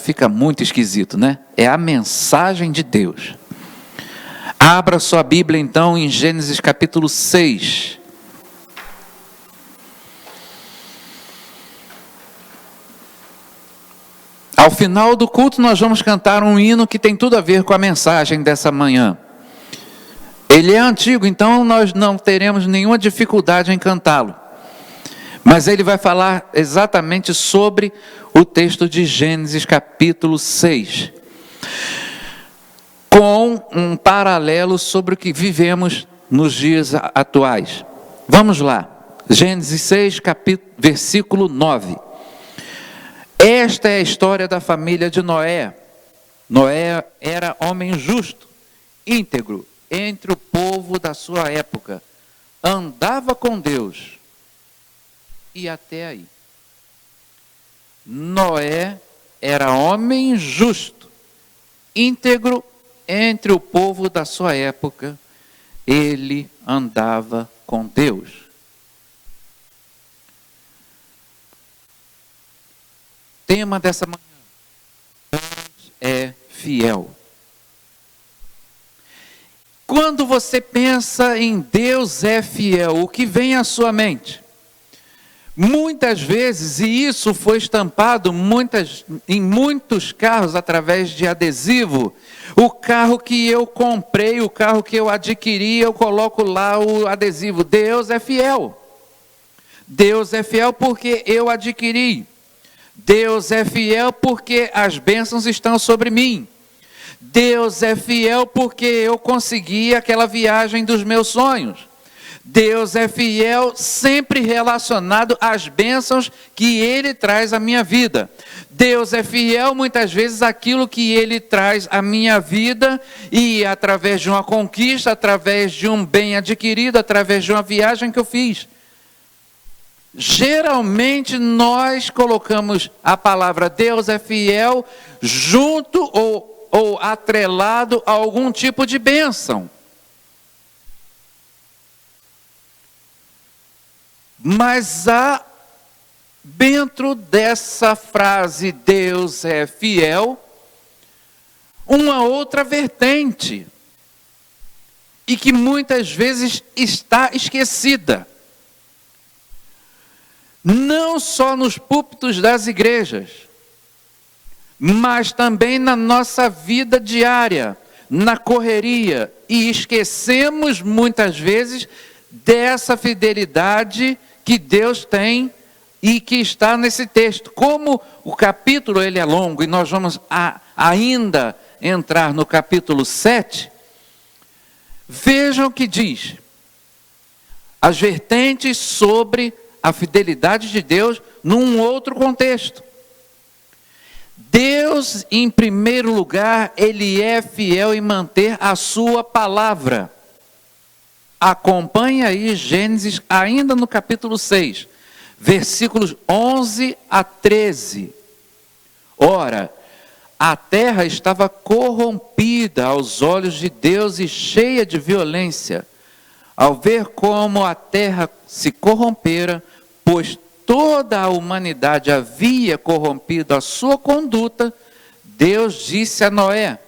fica muito esquisito, né? É a mensagem de Deus. Abra sua Bíblia então em Gênesis capítulo 6. Ao final do culto nós vamos cantar um hino que tem tudo a ver com a mensagem dessa manhã. Ele é antigo, então nós não teremos nenhuma dificuldade em cantá-lo. Mas ele vai falar exatamente sobre o texto de Gênesis capítulo 6. Com um paralelo sobre o que vivemos nos dias atuais. Vamos lá. Gênesis 6, versículo 9. Esta é a história da família de Noé. Noé era homem justo, íntegro, entre o povo da sua época. Andava com Deus. E até aí. Noé era homem justo, íntegro, entre o povo da sua época. Ele andava com Deus. Tema dessa manhã: Deus é fiel. Quando você pensa em Deus é fiel, o que vem à sua mente? Muitas vezes, e isso foi estampado em muitos carros através de adesivo, o carro que eu comprei, o carro que eu adquiri, eu coloco lá o adesivo: Deus é fiel. Deus é fiel porque eu adquiri. Deus é fiel porque as bênçãos estão sobre mim. Deus é fiel porque eu consegui aquela viagem dos meus sonhos. Deus é fiel sempre relacionado às bênçãos que Ele traz à minha vida. Deus é fiel muitas vezes àquilo que Ele traz à minha vida, e através de uma conquista, através de um bem adquirido, através de uma viagem que eu fiz. Geralmente nós colocamos a palavra Deus é fiel junto ou atrelado a algum tipo de bênção. Mas há dentro dessa frase Deus é fiel uma outra vertente, e que muitas vezes está esquecida. Não só nos púlpitos das igrejas, mas também na nossa vida diária, na correria, e esquecemos muitas vezes dessa fidelidade que Deus tem e que está nesse texto. Como o capítulo ele é longo e nós vamos ainda entrar no capítulo 7, vejam o que diz. As vertentes sobre a fidelidade de Deus num outro contexto. Deus, em primeiro lugar, Ele é fiel em manter a sua palavra. Acompanhe aí Gênesis, ainda no capítulo 6, versículos 11 a 13. Ora, a terra estava corrompida aos olhos de Deus e cheia de violência. Ao ver como a terra se corrompera, pois toda a humanidade havia corrompido a sua conduta, Deus disse a Noé: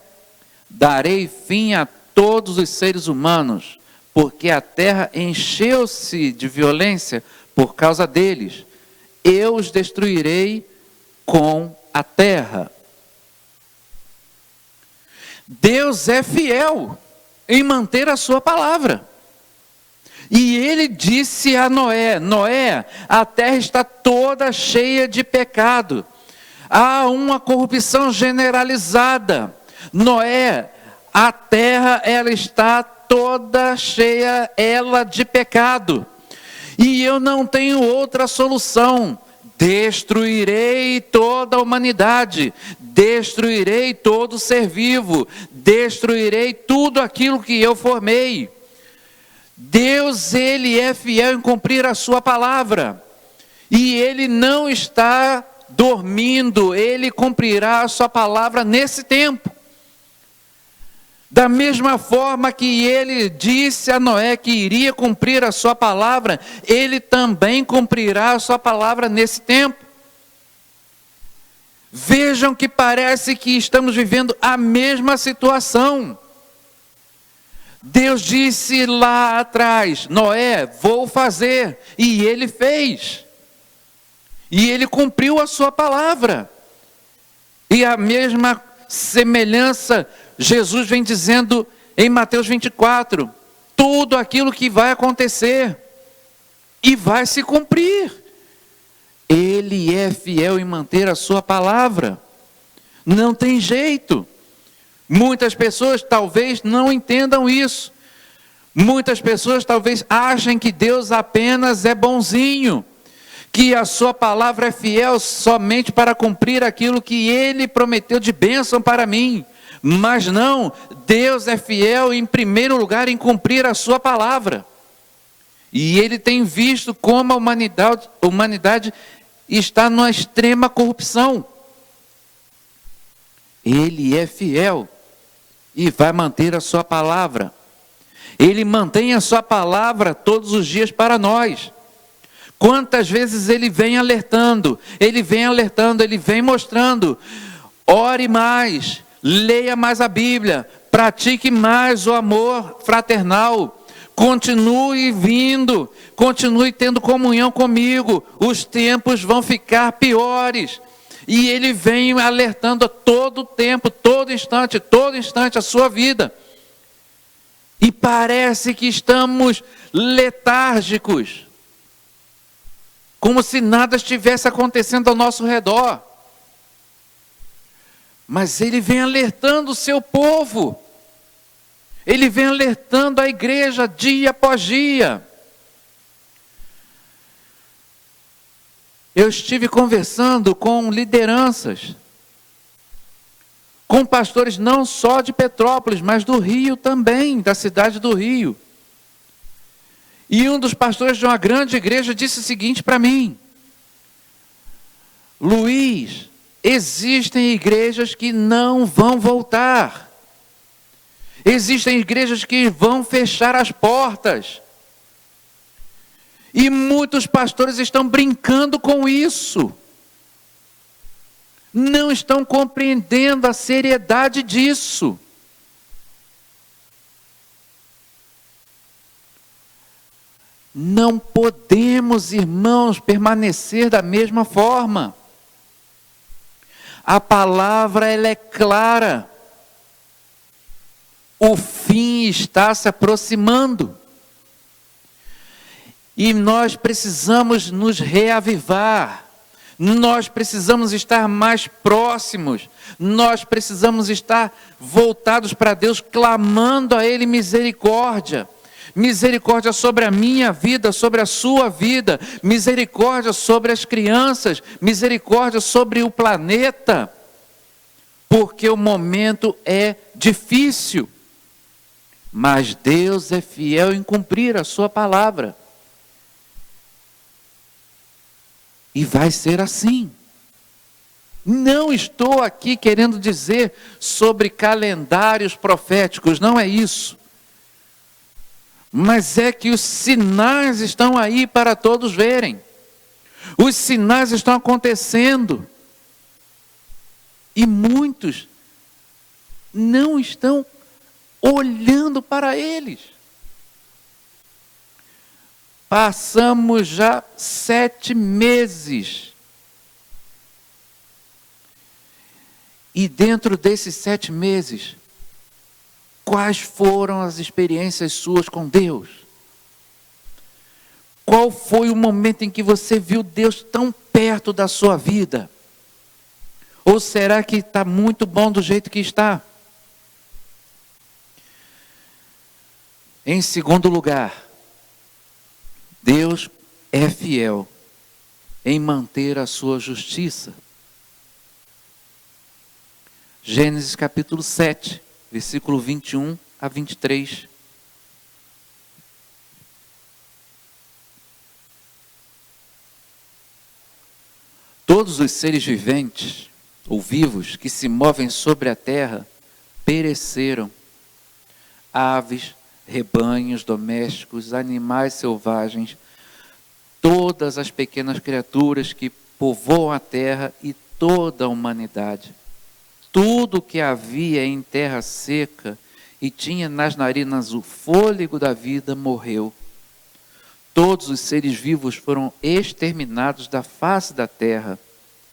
darei fim a todos os seres humanos, porque a terra encheu-se de violência por causa deles. Eu os destruirei com a terra. Deus é fiel em manter a sua palavra. E ele disse a Noé: Noé, a terra está toda cheia de pecado. Há uma corrupção generalizada. Noé, a terra ela está toda cheia de pecado. E eu não tenho outra solução. Destruirei toda a humanidade, destruirei todo ser vivo, destruirei tudo aquilo que eu formei. Deus, Ele é fiel em cumprir a sua palavra, e Ele não está dormindo, Ele cumprirá a sua palavra nesse tempo. Da mesma forma que Ele disse a Noé que iria cumprir a sua palavra, Ele também cumprirá a sua palavra nesse tempo. Vejam que parece que estamos vivendo a mesma situação. Deus disse lá atrás: Noé, vou fazer. E ele fez. E ele cumpriu a sua palavra. E a mesma semelhança, Jesus vem dizendo em Mateus 24: tudo aquilo que vai acontecer e vai se cumprir. Ele é fiel em manter a sua palavra. Não tem jeito. Muitas pessoas talvez não entendam isso. Muitas pessoas talvez achem que Deus apenas é bonzinho, que a sua palavra é fiel somente para cumprir aquilo que Ele prometeu de bênção para mim. Mas não, Deus é fiel em primeiro lugar em cumprir a sua palavra. E Ele tem visto como a humanidade está numa extrema corrupção. Ele é fiel e vai manter a sua palavra. Ele mantém a sua palavra todos os dias para nós. Quantas vezes Ele vem alertando, Ele vem mostrando: ore mais, leia mais a Bíblia, pratique mais o amor fraternal, continue vindo, continue tendo comunhão comigo, os tempos vão ficar piores. E Ele vem alertando a todo tempo, todo instante a sua vida. E parece que estamos letárgicos, como se nada estivesse acontecendo ao nosso redor. Mas Ele vem alertando o seu povo. Ele vem alertando a igreja dia após dia. Eu estive conversando com lideranças, com pastores não só de Petrópolis, mas do Rio também, da cidade do Rio. E um dos pastores de uma grande igreja disse o seguinte para mim: Luiz, existem igrejas que não vão voltar. Existem igrejas que vão fechar as portas. E muitos pastores estão brincando com isso. Não estão compreendendo a seriedade disso. Não podemos, irmãos, permanecer da mesma forma. A palavra, ela é clara. O fim está se aproximando. E nós precisamos nos reavivar. Nós precisamos estar mais próximos. Nós precisamos estar voltados para Deus, clamando a Ele misericórdia. Misericórdia sobre a minha vida, sobre a sua vida. Misericórdia sobre as crianças. Misericórdia sobre o planeta. Porque o momento é difícil. Mas Deus é fiel em cumprir a sua palavra. E vai ser assim. Não estou aqui querendo dizer sobre calendários proféticos, não é isso. Mas é que os sinais estão aí para todos verem. Os sinais estão acontecendo. E muitos não estão olhando para eles. Passamos já 7 meses. E dentro desses 7 meses, quais foram as experiências suas com Deus? Qual foi o momento em que você viu Deus tão perto da sua vida? Ou será que está muito bom do jeito que está? Em segundo lugar, Deus é fiel em manter a sua justiça. Gênesis capítulo 7, versículo 21 a 23. Todos os seres viventes ou vivos que se movem sobre a terra pereceram. Aves, rebanhos domésticos, animais selvagens, todas as pequenas criaturas que povoam a terra e toda a humanidade. Tudo que havia em terra seca e tinha nas narinas o fôlego da vida morreu. Todos os seres vivos foram exterminados da face da terra,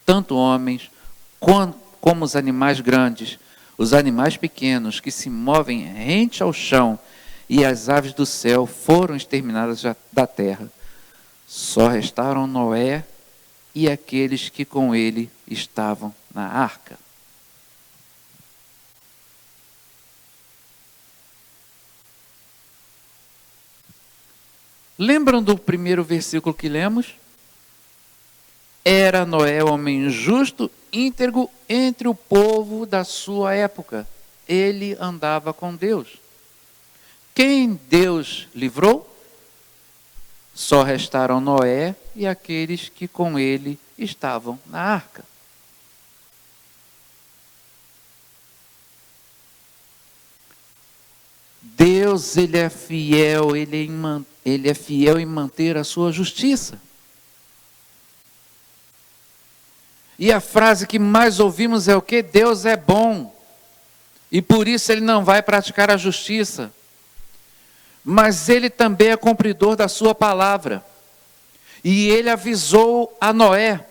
tanto homens como os animais grandes, os animais pequenos que se movem rente ao chão, e as aves do céu foram exterminadas da terra. Só restaram Noé e aqueles que com ele estavam na arca. Lembram do primeiro versículo que lemos? Era Noé homem justo, íntegro entre o povo da sua época. Ele andava com Deus. Quem Deus livrou? Só restaram Noé e aqueles que com ele estavam na arca. Deus, Ele é fiel, Ele é fiel em manter a sua justiça. E a frase que mais ouvimos é o quê? Deus é bom, e por isso Ele não vai praticar a justiça. Mas Ele também é cumpridor da sua palavra. E Ele avisou a Noé: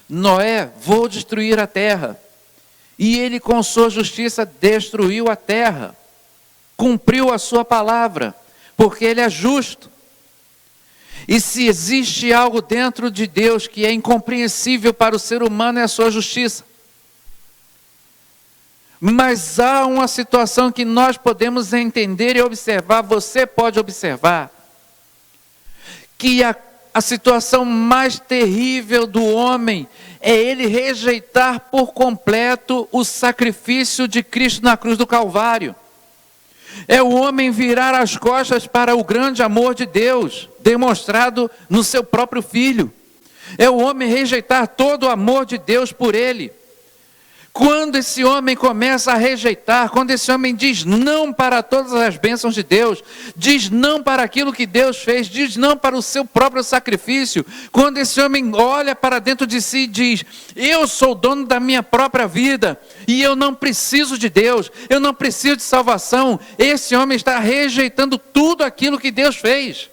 Noé, vou destruir a terra. E Ele com sua justiça destruiu a terra. Cumpriu a sua palavra, porque Ele é justo. E se existe algo dentro de Deus que é incompreensível para o ser humano, é a sua justiça. Mas há uma situação que nós podemos entender e observar, você pode observar, que a situação mais terrível do homem é ele rejeitar por completo o sacrifício de Cristo na cruz do Calvário. É o homem virar as costas para o grande amor de Deus, demonstrado no seu próprio Filho. É o homem rejeitar todo o amor de Deus por ele. Quando esse homem começa a rejeitar, quando esse homem diz não para todas as bênçãos de Deus, diz não para aquilo que Deus fez, diz não para o seu próprio sacrifício, quando esse homem olha para dentro de si e diz: eu sou dono da minha própria vida, e eu não preciso de Deus, eu não preciso de salvação, esse homem está rejeitando tudo aquilo que Deus fez.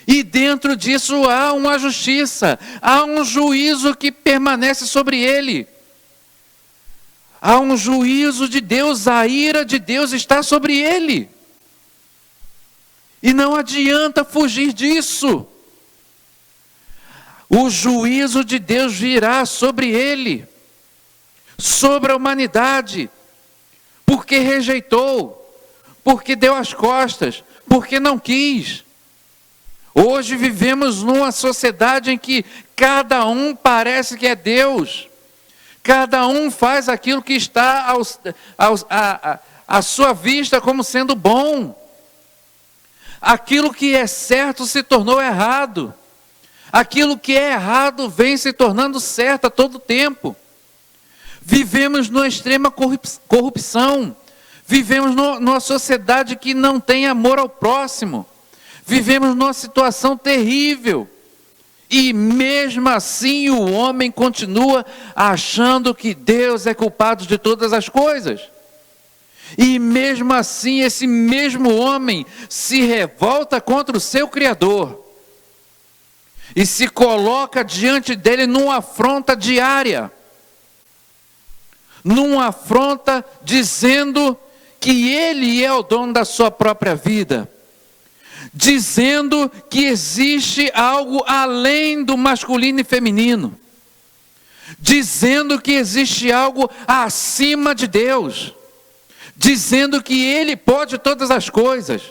E dentro disso há uma justiça, há um juízo que permanece sobre ele. Há um juízo de Deus, a ira de Deus está sobre ele. E não adianta fugir disso. O juízo de Deus virá sobre ele, sobre a humanidade, porque rejeitou, porque deu as costas, porque não quis. Hoje vivemos numa sociedade em que cada um parece que é Deus. Cada um faz aquilo que está à sua vista como sendo bom. Aquilo que é certo se tornou errado. Aquilo que é errado vem se tornando certo a todo tempo. Vivemos numa extrema corrupção. Vivemos numa sociedade que não tem amor ao próximo. Vivemos numa situação terrível. E mesmo assim o homem continua achando que Deus é culpado de todas as coisas. E mesmo assim esse mesmo homem se revolta contra o seu Criador. E se coloca diante dele numa afronta diária. Numa afronta dizendo que ele é o dono da sua própria vida. Dizendo que existe algo além do masculino e feminino. Dizendo que existe algo acima de Deus. Dizendo que Ele pode todas as coisas.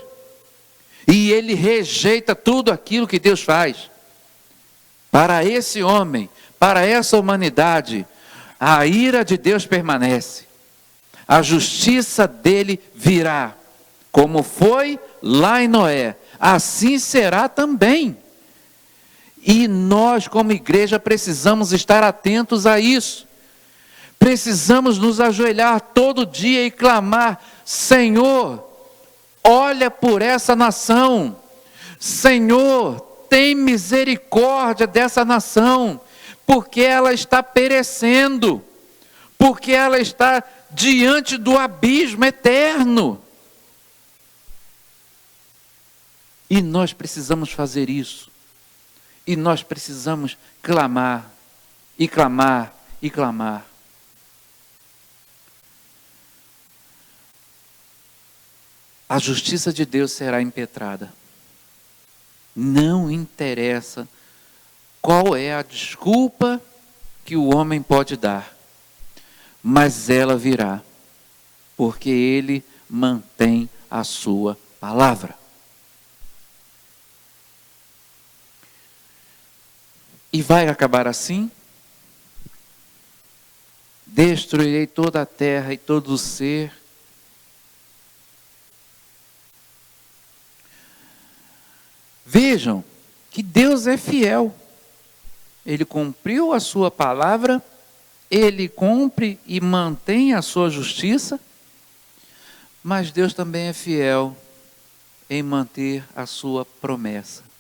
E ele rejeita tudo aquilo que Deus faz. Para esse homem, para essa humanidade, a ira de Deus permanece. A justiça dele virá. Como foi lá em Noé, assim será também. E nós, como igreja, precisamos estar atentos a isso. Precisamos nos ajoelhar todo dia e clamar: Senhor, olha por essa nação. Senhor, tem misericórdia dessa nação. porque ela está perecendo, porque ela está diante do abismo eterno. E nós precisamos fazer isso. E nós precisamos clamar, e clamar, e clamar. A justiça de Deus será impetrada. Não interessa qual é a desculpa que o homem pode dar, mas ela virá, porque ele mantém a sua palavra. E vai acabar assim? Destruirei toda a terra e todo o ser. Vejam que Deus é fiel. Ele cumpriu a sua palavra, ele cumpre e mantém a sua justiça, mas Deus também é fiel em manter a sua promessa.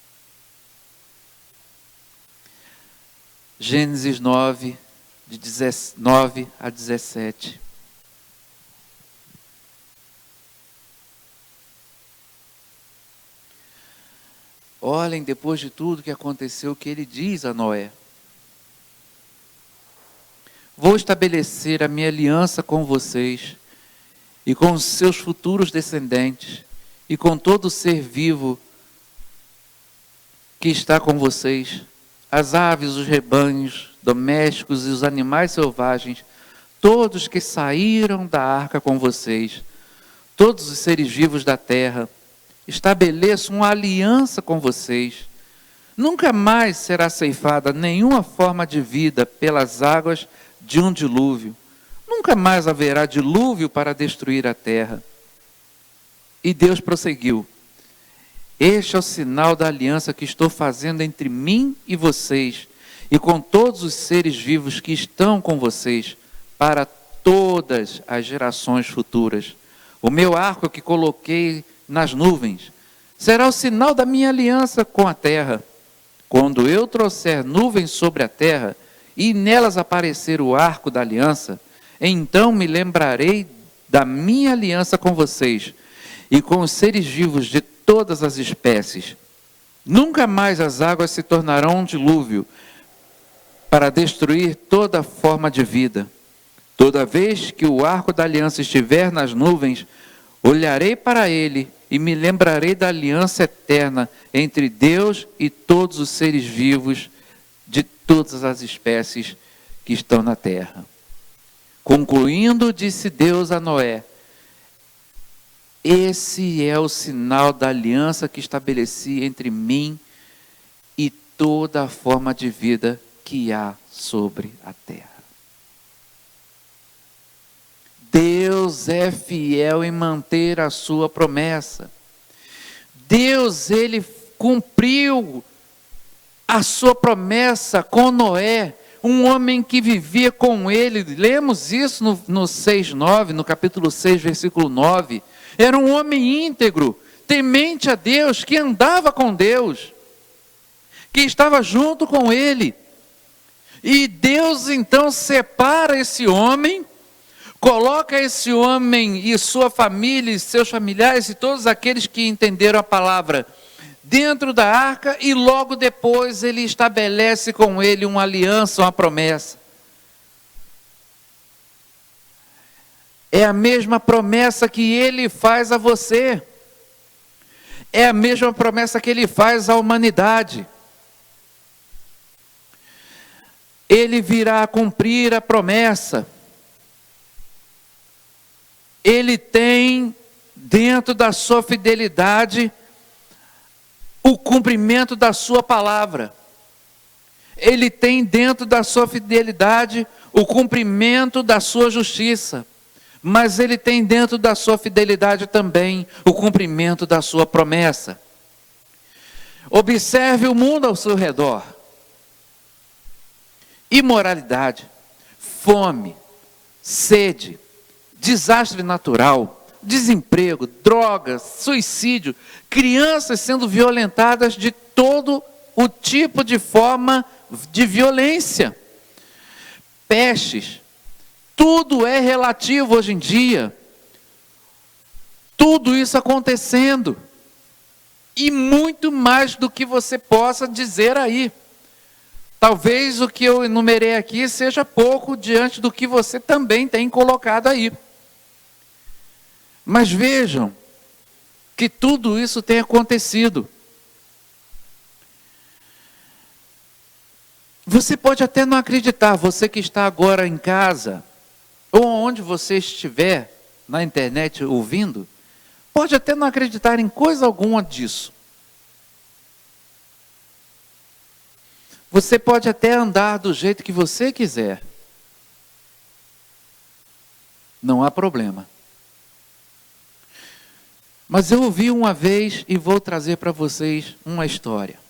Gênesis 9, de 19 a 17. Olhem, depois de tudo que aconteceu, o que ele diz a Noé. Vou estabelecer a minha aliança com vocês e com os seus futuros descendentes e com todo ser vivo que está com vocês, as aves, os rebanhos domésticos e os animais selvagens, todos que saíram da arca com vocês, todos os seres vivos da terra. Estabeleço uma aliança com vocês. Nunca mais será ceifada nenhuma forma de vida pelas águas de um dilúvio. Nunca mais haverá dilúvio para destruir a terra. E Deus prosseguiu. Este é o sinal da aliança que estou fazendo entre mim e vocês, e com todos os seres vivos que estão com vocês, para todas as gerações futuras. O meu arco que coloquei nas nuvens será o sinal da minha aliança com a terra. Quando eu trouxer nuvens sobre a terra e nelas aparecer o arco da aliança, então me lembrarei da minha aliança com vocês e com os seres vivos de todas as espécies. Nunca mais as águas se tornarão um dilúvio para destruir toda forma de vida. Toda vez que o arco da aliança estiver nas nuvens, olharei para ele e me lembrarei da aliança eterna entre Deus e todos os seres vivos de todas as espécies que estão na terra. Concluindo, disse Deus a Noé: esse é o sinal da aliança que estabeleci entre mim e toda a forma de vida que há sobre a terra. Deus é fiel em manter a sua promessa. Deus, ele cumpriu a sua promessa com Noé, um homem que vivia com ele. Lemos isso no 6:9, no capítulo 6, versículo 9. Era um homem íntegro, temente a Deus, que andava com Deus, que estava junto com ele. E Deus então separa esse homem, coloca esse homem e sua família, e seus familiares e todos aqueles que entenderam a palavra dentro da arca, e logo depois ele estabelece com ele uma aliança, uma promessa. É a mesma promessa que ele faz a você. É a mesma promessa que ele faz à humanidade. Ele virá a cumprir a promessa. Ele tem dentro da sua fidelidade o cumprimento da sua palavra. Ele tem dentro da sua fidelidade o cumprimento da sua justiça. Mas ele tem dentro da sua fidelidade também o cumprimento da sua promessa. Observe o mundo ao seu redor. Imoralidade, fome, sede, desastre natural, desemprego, drogas, suicídio, crianças sendo violentadas de todo o tipo de forma de violência, pestes. Tudo é relativo hoje em dia. Tudo isso acontecendo. E muito mais do que você possa dizer aí. Talvez o que eu enumerei aqui seja pouco diante do que você também tem colocado aí. Mas vejam que tudo isso tem acontecido. Você pode até não acreditar, você que está agora em casa, ou onde você estiver na internet ouvindo, pode até não acreditar em coisa alguma disso. Você pode até andar do jeito que você quiser. Não há problema. Mas eu ouvi uma vez e vou trazer para vocês uma história.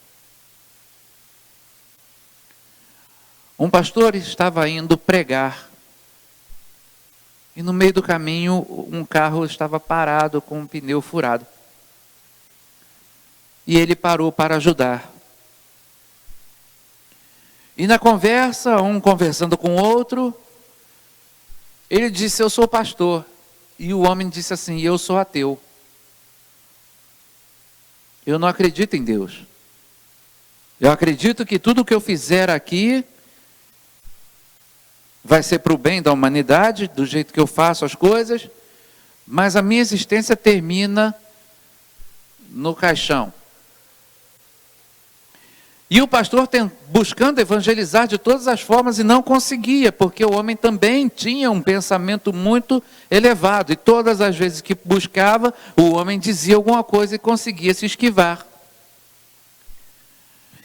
Um pastor estava indo pregar. E no meio do caminho, um carro estava parado com um pneu furado. E ele parou para ajudar. E na conversa, um conversando com o outro, ele disse, eu sou pastor. E o homem disse assim, eu sou ateu. Eu não acredito em Deus. Eu acredito que tudo que eu fizer aqui vai ser para o bem da humanidade, do jeito que eu faço as coisas, mas a minha existência termina no caixão. E o pastor buscando evangelizar de todas as formas e não conseguia, porque o homem também tinha um pensamento muito elevado. E todas as vezes que buscava, o homem dizia alguma coisa e conseguia se esquivar.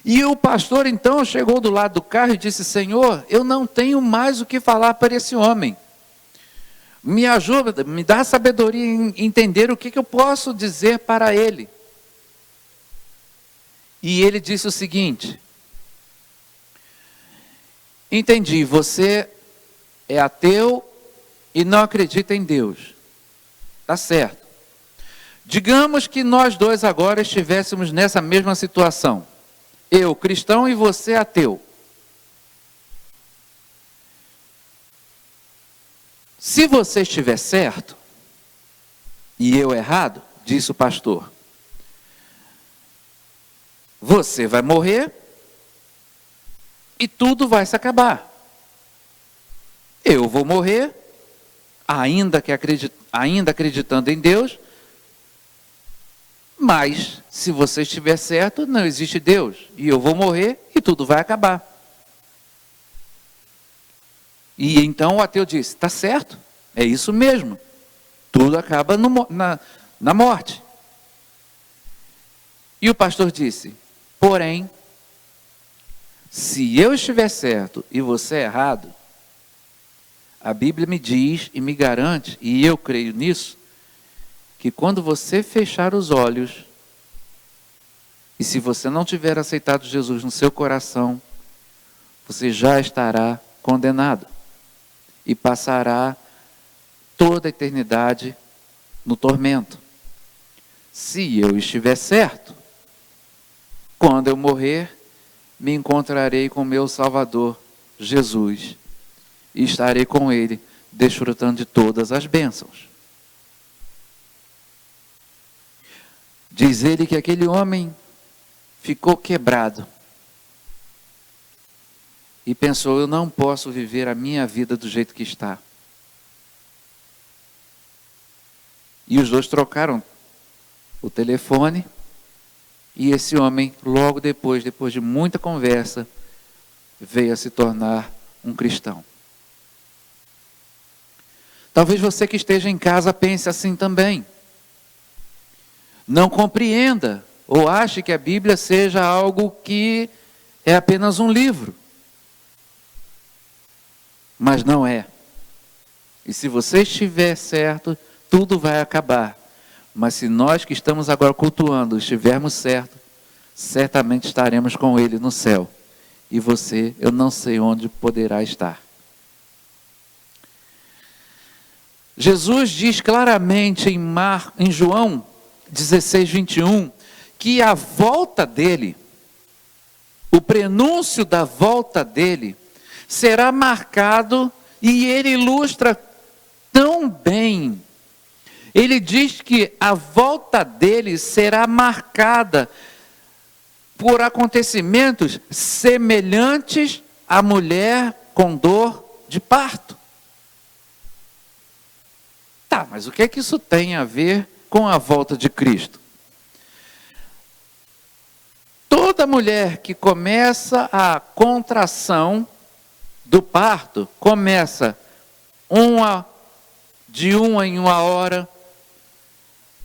E o pastor então chegou do lado do carro e disse, Senhor, eu não tenho mais o que falar para esse homem. Me ajuda, me dá sabedoria em entender o que eu posso dizer para ele. E ele disse o seguinte, entendi, você é ateu e não acredita em Deus. Tá certo. Digamos que nós dois agora estivéssemos nessa mesma situação. Eu, cristão, e você, ateu. Se você estiver certo, e eu errado, disse o pastor, você vai morrer e tudo vai se acabar. Eu vou morrer, ainda acreditando em Deus, mas se você estiver certo, não existe Deus. E eu vou morrer e tudo vai acabar. E então o ateu disse, está certo, é isso mesmo. Tudo acaba na morte. E o pastor disse, porém, se eu estiver certo e você errado, a Bíblia me diz e me garante, e eu creio nisso, que quando você fechar os olhos, e se você não tiver aceitado Jesus no seu coração, você já estará condenado e passará toda a eternidade no tormento. Se eu estiver certo, quando eu morrer, me encontrarei com meu Salvador, Jesus, e estarei com Ele, desfrutando de todas as bênçãos. Diz ele que aquele homem ficou quebrado e pensou, eu não posso viver a minha vida do jeito que está. E os dois trocaram o telefone e esse homem, logo depois de muita conversa, veio a se tornar um cristão. Talvez você que esteja em casa pense assim também. Não compreenda ou ache que a Bíblia seja algo que é apenas um livro. Mas não é. E se você estiver certo, tudo vai acabar. Mas se nós que estamos agora cultuando estivermos certos, certamente estaremos com Ele no céu. E você, eu não sei onde poderá estar. Jesus diz claramente em João 16, 21, que a volta dele, o prenúncio da volta dele será marcado, e ele ilustra tão bem. Ele diz que a volta dele será marcada por acontecimentos semelhantes à mulher com dor de parto. Tá, mas o que é que isso tem a ver com a volta de Cristo? Toda mulher que começa a contração do parto, começa de uma em uma hora,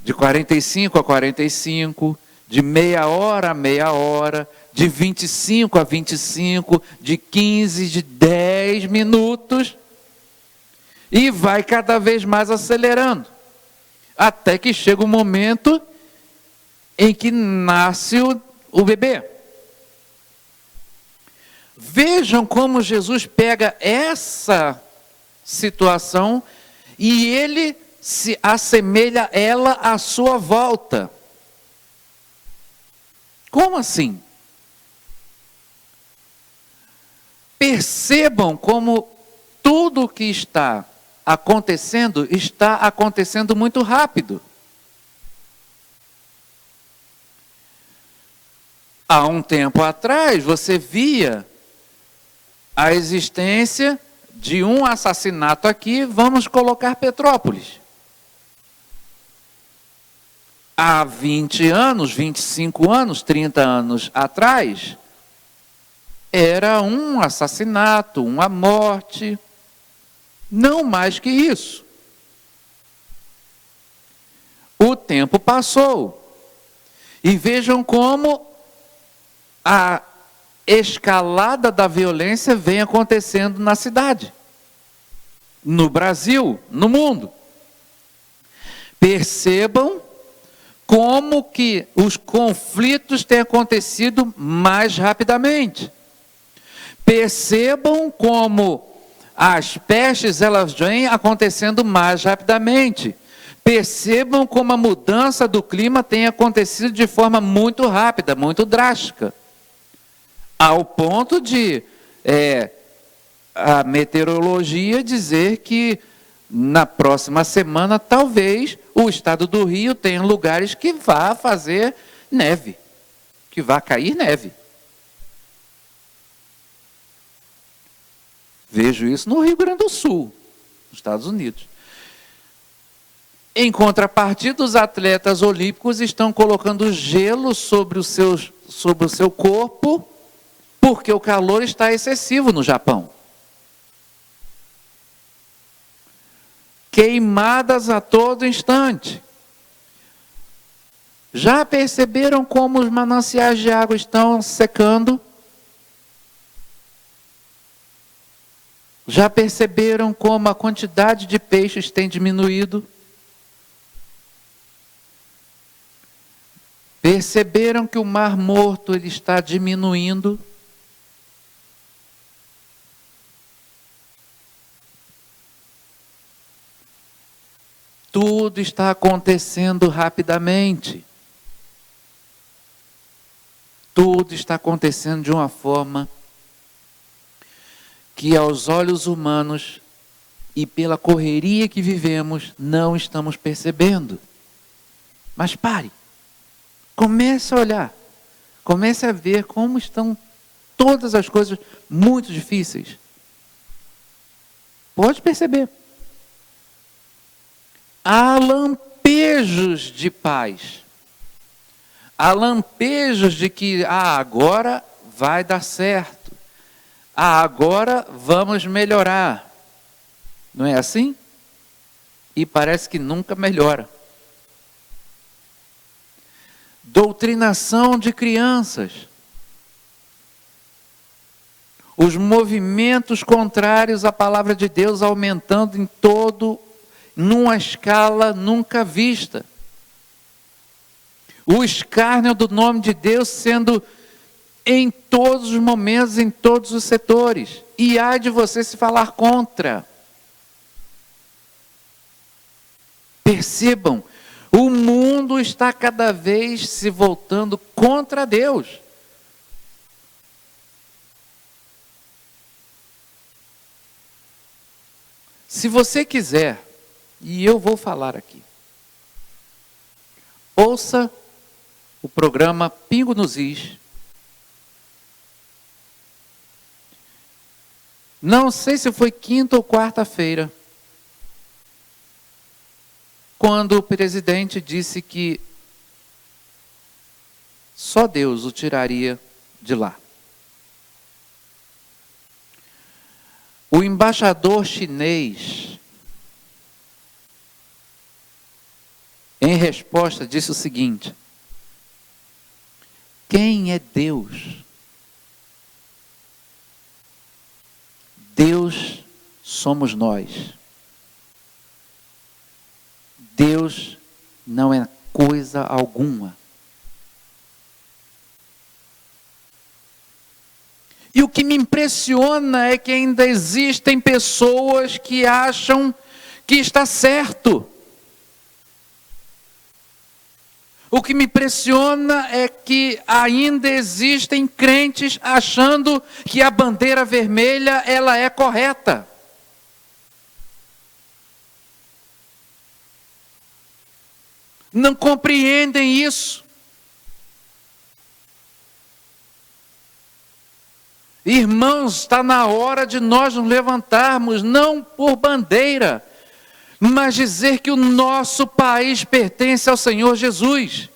de 45 a 45, de meia hora a meia hora, de 25 a 25, de 15, de 10 minutos, e vai cada vez mais acelerando, até que chega o momento em que nasce o bebê. Vejam como Jesus pega essa situação e ele se assemelha ela à sua volta. Como assim? Percebam como tudo o que está acontecendo muito rápido. Há um tempo atrás, você via a existência de um assassinato aqui, vamos colocar Petrópolis. Há 20 anos, 25 anos, 30 anos atrás, era um assassinato, uma morte, não mais que isso. O tempo passou. E vejam como a escalada da violência vem acontecendo na cidade, no Brasil, no mundo. Percebam como que os conflitos têm acontecido mais rapidamente. Percebam como as pestes elas vêm acontecendo mais rapidamente. Percebam como a mudança do clima tem acontecido de forma muito rápida, muito drástica. Ao ponto de a meteorologia dizer que na próxima semana, talvez, o estado do Rio tenha lugares que vá fazer neve, que vá cair neve. Vejo isso no Rio Grande do Sul, nos Estados Unidos. Em contrapartida, os atletas olímpicos estão colocando gelo sobre o seu corpo, porque o calor está excessivo no Japão. Queimadas a todo instante. Já perceberam como os mananciais de água estão secando? Já perceberam como a quantidade de peixes tem diminuído? Perceberam que o Mar Morto ele está diminuindo? Tudo está acontecendo rapidamente. Tudo está acontecendo de uma forma que aos olhos humanos e pela correria que vivemos, não estamos percebendo. Mas pare, comece a olhar, comece a ver como estão todas as coisas muito difíceis. Pode perceber. Há lampejos de paz. Há lampejos de que agora vai dar certo. Agora vamos melhorar. Não é assim? E parece que nunca melhora. Doutrinação de crianças. Os movimentos contrários à palavra de Deus aumentando numa escala nunca vista. O escárnio do nome de Deus sendo em todos os momentos, em todos os setores. E há de você se falar contra. Percebam, o mundo está cada vez se voltando contra Deus. Se você quiser, e eu vou falar aqui, ouça o programa Pingo nos Is. Não sei se foi quinta ou quarta-feira, quando o presidente disse que só Deus o tiraria de lá. O embaixador chinês, em resposta, disse o seguinte: quem é Deus? Deus somos nós. Deus não é coisa alguma. E o que me impressiona é que ainda existem pessoas que acham que está certo. O que me impressiona é que ainda existem crentes achando que a bandeira vermelha ela é correta. Não compreendem isso. Irmãos, está na hora de nós nos levantarmos, não por bandeira, mas dizer que o nosso país pertence ao Senhor Jesus.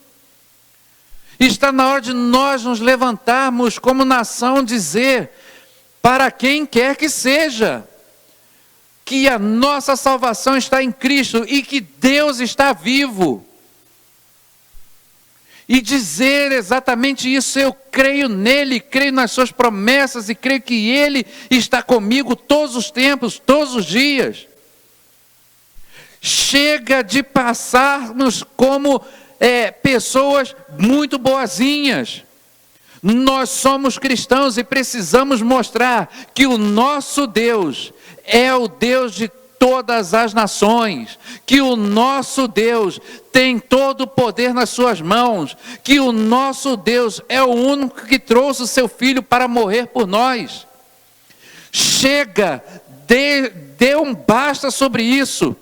Está na hora de nós nos levantarmos como nação, dizer para quem quer que seja, que a nossa salvação está em Cristo e que Deus está vivo. E dizer exatamente isso: eu creio nele, creio nas suas promessas e creio que ele está comigo todos os tempos, todos os dias. Chega de passarmos como pessoas muito boazinhas. Nós somos cristãos e precisamos mostrar que o nosso Deus é o Deus de todas as nações, que o nosso Deus tem todo o poder nas suas mãos, que o nosso Deus é o único que trouxe o seu Filho para morrer por nós. Chega, dê um basta sobre isso.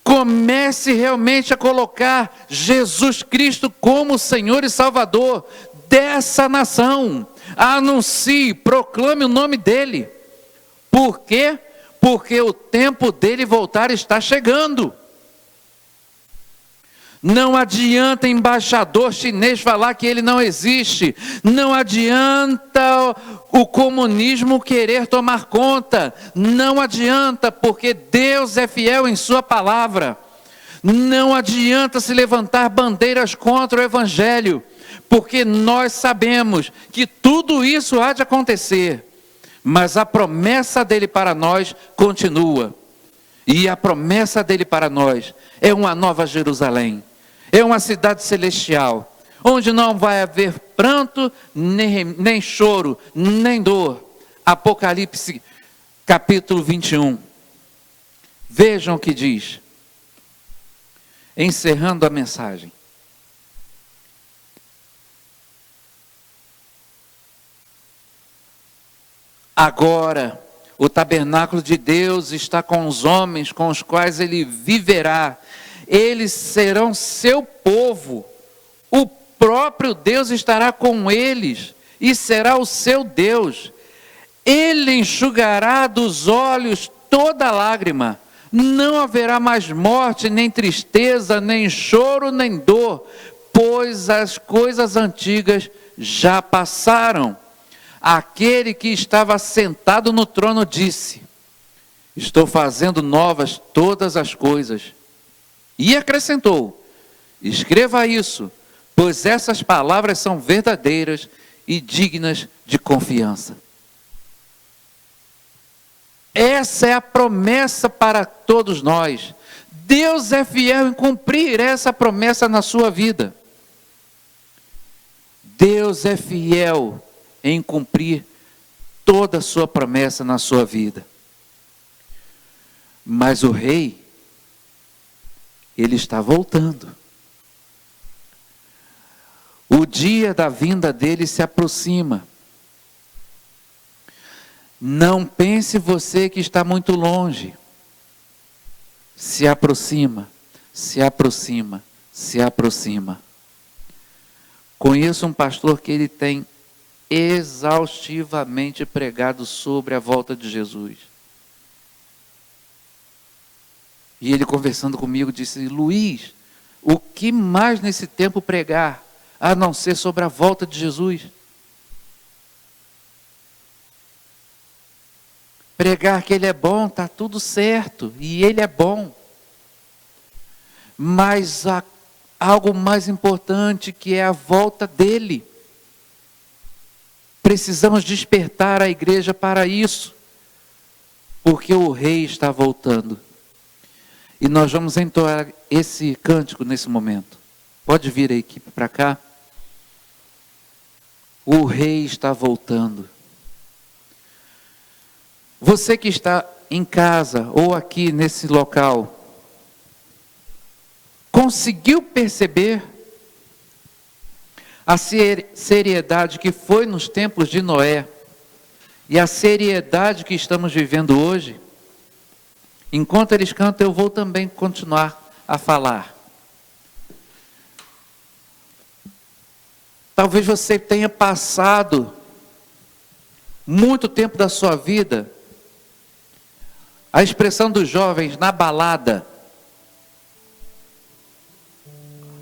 Comece realmente a colocar Jesus Cristo como Senhor e Salvador dessa nação. Anuncie, proclame o nome dele. Por quê? Porque o tempo dele voltar está chegando. Não adianta embaixador chinês falar que ele não existe. Não adianta o comunismo querer tomar conta. Não adianta, porque Deus é fiel em sua palavra. Não adianta se levantar bandeiras contra o Evangelho, porque nós sabemos que tudo isso há de acontecer. Mas a promessa dele para nós continua. E a promessa dele para nós é uma nova Jerusalém. É uma cidade celestial, onde não vai haver pranto, nem choro, nem dor. Apocalipse capítulo 21. Vejam o que diz. Encerrando a mensagem. Agora, o tabernáculo de Deus está com os homens com os quais ele viverá. Eles serão seu povo. O próprio Deus estará com eles e será o seu Deus. Ele enxugará dos olhos toda lágrima. Não haverá mais morte, nem tristeza, nem choro, nem dor, pois as coisas antigas já passaram. Aquele que estava sentado no trono disse: estou fazendo novas todas as coisas. E acrescentou: escreva isso, pois essas palavras são verdadeiras e dignas de confiança. Essa é a promessa para todos nós. Deus é fiel em cumprir essa promessa na sua vida. Deus é fiel em cumprir toda a sua promessa na sua vida. Mas o rei, ele está voltando. O dia da vinda dele se aproxima. Não pense você que está muito longe. se aproxima, se aproxima, se aproxima. Conheço um pastor que ele tem exaustivamente pregado sobre a volta de Jesus. E ele conversando comigo disse: Luiz, o que mais nesse tempo pregar, a não ser sobre a volta de Jesus? Pregar que ele é bom, está tudo certo, e ele é bom. Mas há algo mais importante, que é a volta dele. Precisamos despertar a igreja para isso, porque o rei está voltando. E nós vamos entoar esse cântico nesse momento. Pode vir a equipe para cá. O rei está voltando. Você que está em casa ou aqui nesse local, conseguiu perceber a seriedade que foi nos tempos de Noé e a seriedade que estamos vivendo hoje? Enquanto eles cantam, eu vou também continuar a falar. Talvez você tenha passado muito tempo da sua vida, a expressão dos jovens, na balada,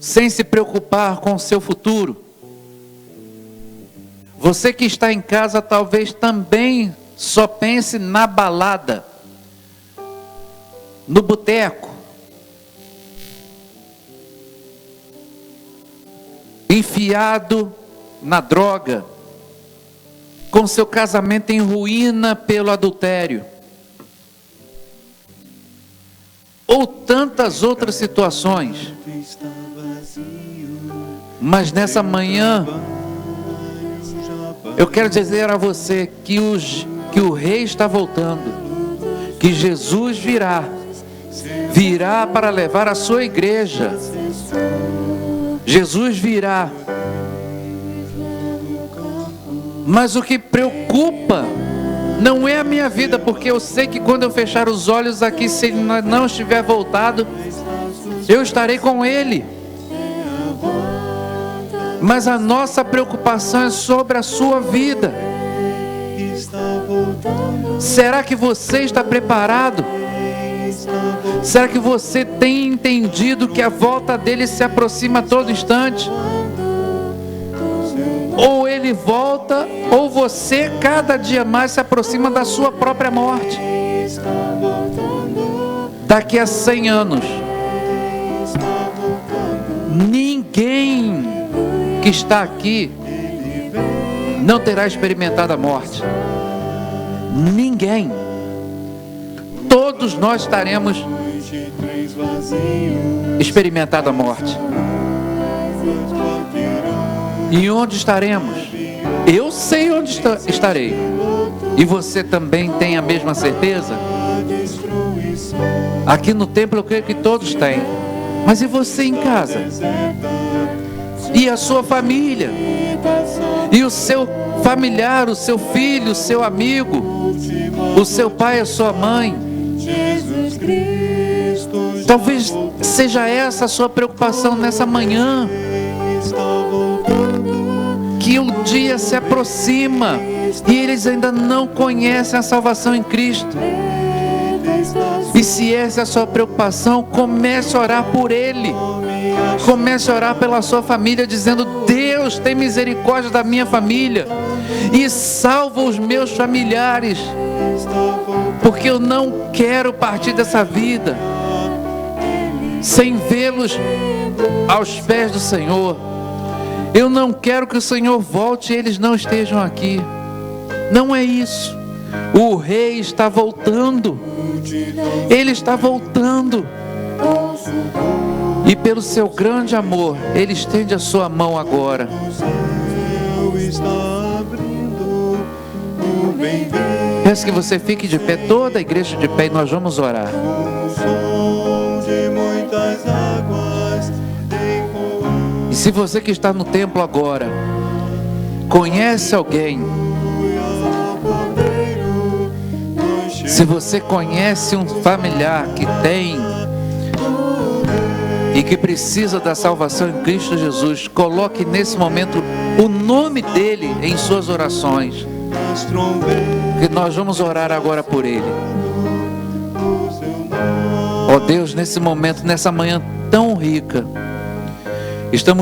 sem se preocupar com o seu futuro. Você que está em casa talvez também só pense na balada, no boteco, enfiado na droga, com seu casamento em ruína pelo adultério, ou tantas outras situações. Mas nessa manhã, eu quero dizer a você que o rei está voltando, que Jesus virá para levar a sua igreja. Jesus virá. Mas o que preocupa não é a minha vida, porque eu sei que quando eu fechar os olhos aqui, se ele não estiver voltado, eu estarei com ele. Mas a nossa preocupação é sobre a sua vida. Será que você está preparado? Será que você tem entendido que a volta dele se aproxima a todo instante? Ou ele volta, ou você cada dia mais se aproxima da sua própria morte. Daqui a 100 anos, ninguém que está aqui não terá experimentado a morte. Ninguém. Todos nós estaremos experimentando a morte. E onde estaremos? Eu sei onde estarei. E você também tem a mesma certeza? Aqui no templo eu creio que todos têm. Mas e você em casa? E a sua família? E o seu familiar, o seu filho, o seu amigo, o seu pai, a sua mãe? Talvez seja essa a sua preocupação nessa manhã. Que um dia se aproxima e eles ainda não conhecem a salvação em Cristo. E se essa é a sua preocupação, comece a orar por ele. Comece a orar pela sua família, dizendo: Deus, tem misericórdia da minha família e salva os meus familiares, porque eu não quero partir dessa vida sem vê-los aos pés do Senhor. Eu não quero que o Senhor volte e eles não estejam aqui. Não é isso. O rei está voltando. Ele está voltando. E pelo seu grande amor, ele estende a sua mão agora. Peço que você fique de pé, toda a igreja de pé, e nós vamos orar. E se você que está no templo agora conhece alguém, se você conhece um familiar que tem e que precisa da salvação em Cristo Jesus, coloque nesse momento o nome dele em suas orações, que nós vamos orar agora por ele. Ó Deus, nesse momento, nessa manhã tão rica, estamos